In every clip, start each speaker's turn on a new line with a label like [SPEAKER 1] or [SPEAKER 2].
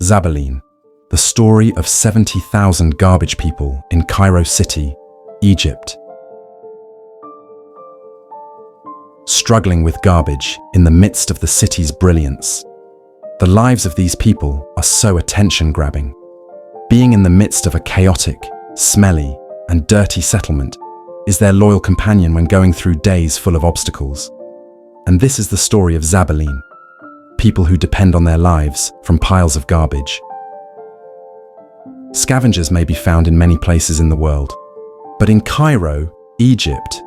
[SPEAKER 1] Zabbaleen, the story of 70,000 garbage people in Cairo City, Egypt. Struggling with garbage in the midst of the city's brilliance. The lives of these people are so attention-grabbing. Being in the midst of a chaotic, smelly, and dirty settlement is their loyal companion when going through days full of obstacles. And this is the story of Zabbaleen, people who depend on their lives from piles of garbage. Scavengers may be found in many places in the world, but in Cairo, Egypt,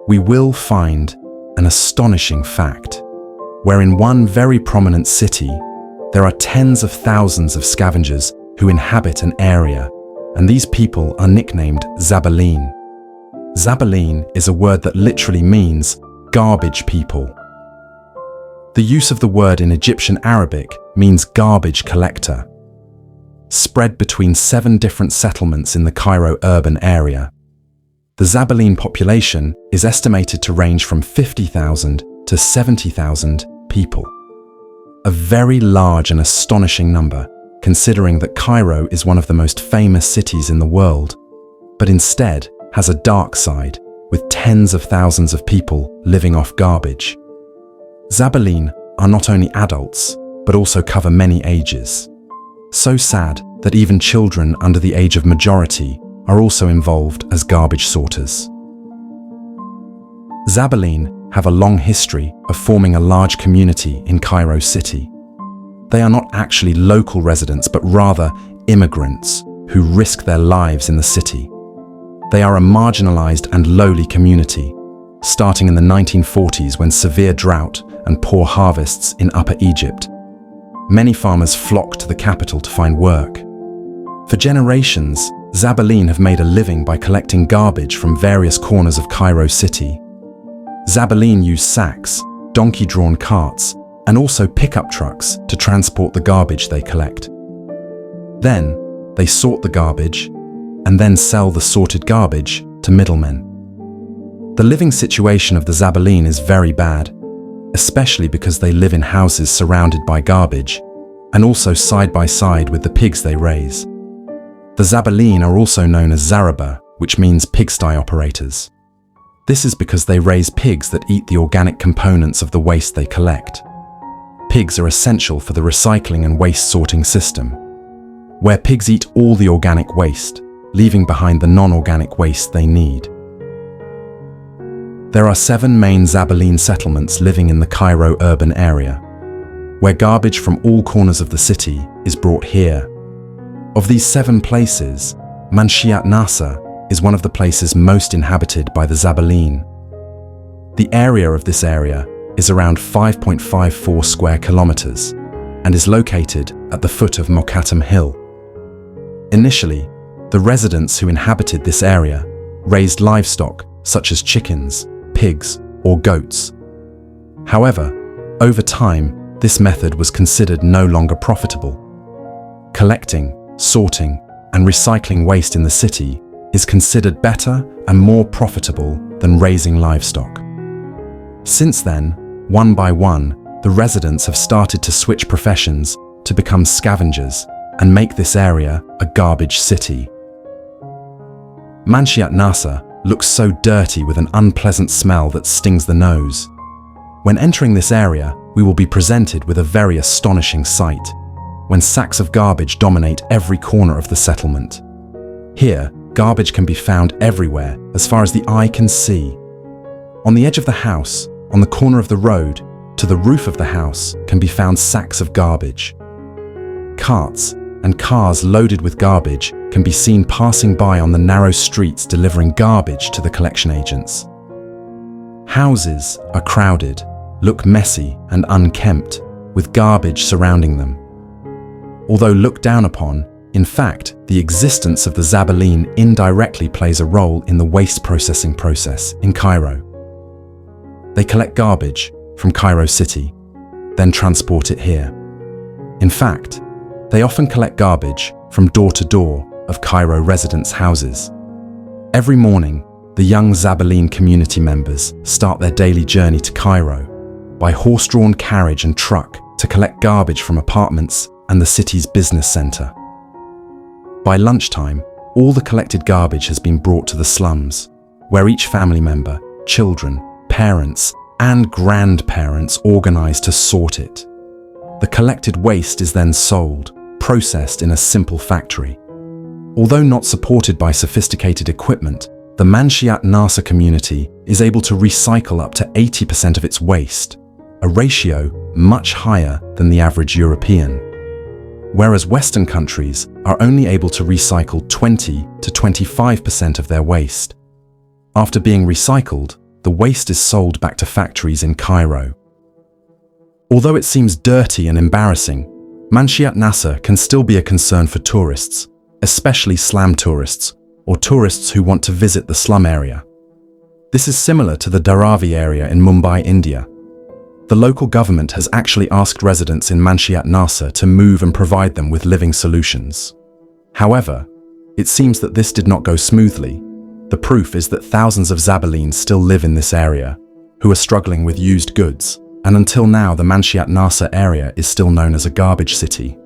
[SPEAKER 1] we will find an astonishing fact, where in one very prominent city, there are tens of thousands of scavengers who inhabit an area, and these people are nicknamed Zabbaleen. Zabbaleen is a word that literally means garbage people. The use of the word in Egyptian Arabic means garbage collector. Spread between 7 different settlements in the Cairo urban area. The Zabbaleen population is estimated to range from 50,000 to 70,000 people. A very large and astonishing number, considering that Cairo is one of the most famous cities in the world, but instead has a dark side with tens of thousands of people living off garbage. Zabbaleen are not only adults, but also cover many ages. So sad that even children under the age of majority are also involved as garbage sorters. Zabbaleen have a long history of forming a large community in Cairo City. They are not actually local residents, but rather immigrants who risk their lives in the city. They are a marginalized and lowly community, starting in the 1940s when severe drought and poor harvests in Upper Egypt. Many farmers flocked to the capital to find work. For generations, Zabbaleen have made a living by collecting garbage from various corners of Cairo City. Zabbaleen use sacks, donkey-drawn carts, and also pickup trucks to transport the garbage they collect. Then, they sort the garbage, and then sell the sorted garbage to middlemen. The living situation of the Zabbaleen is very bad, especially because they live in houses surrounded by garbage, and also side by side with the pigs they raise. The Zabbaleen are also known as Zaraba, which means pigsty operators. This is because they raise pigs that eat the organic components of the waste they collect. Pigs are essential for the recycling and waste sorting system, where pigs eat all the organic waste, leaving behind the non-organic waste they need. There are 7 main Zabbaleen settlements living in the Cairo urban area, where garbage from all corners of the city is brought here. Of these 7 places, Manshiat Nasa is one of the places most inhabited by the Zabbaleen. The area of this area is around 5.54 square kilometers and is located at the foot of Mokatam Hill. Initially, the residents who inhabited this area raised livestock such as chickens, pigs, or goats. However, over time, this method was considered no longer profitable. Collecting, sorting, and recycling waste in the city is considered better and more profitable than raising livestock. Since then, one by one, the residents have started to switch professions to become scavengers and make this area a garbage city. Manshiat Nasa looks so dirty with an unpleasant smell that stings the nose. When entering this area, we will be presented with a very astonishing sight, when sacks of garbage dominate every corner of the settlement. Here, garbage can be found everywhere, as far as the eye can see. On the edge of the house, on the corner of the road, to the roof of the house can be found sacks of garbage. Carts and cars loaded with garbage can be seen passing by on the narrow streets delivering garbage to the collection agents. Houses are crowded, look messy and unkempt, with garbage surrounding them. Although looked down upon, in fact, the existence of the Zabbaleen indirectly plays a role in the waste processing process in Cairo. They collect garbage from Cairo City, then transport it here. In fact, they often collect garbage from door to door of Cairo residents' houses. Every morning, the young Zabbaleen community members start their daily journey to Cairo by horse-drawn carriage and truck to collect garbage from apartments and the city's business center. By lunchtime, all the collected garbage has been brought to the slums, where each family member, children, parents, and grandparents organize to sort it. The collected waste is then sold, processed in a simple factory. Although not supported by sophisticated equipment, the Manshiat Nasa community is able to recycle up to 80% of its waste, a ratio much higher than the average European. Whereas Western countries are only able to recycle 20 to 25% of their waste. After being recycled, the waste is sold back to factories in Cairo. Although it seems dirty and embarrassing, Manshiat Nasa can still be a concern for tourists, especially slum tourists, or tourists who want to visit the slum area. This is similar to the Dharavi area in Mumbai, India. The local government has actually asked residents in Manshiat Nasa to move and provide them with living solutions. However, it seems that this did not go smoothly. The proof is that thousands of Zabbaleens still live in this area, who are struggling with used goods, and until now the Manshiat Nasa area is still known as a garbage city.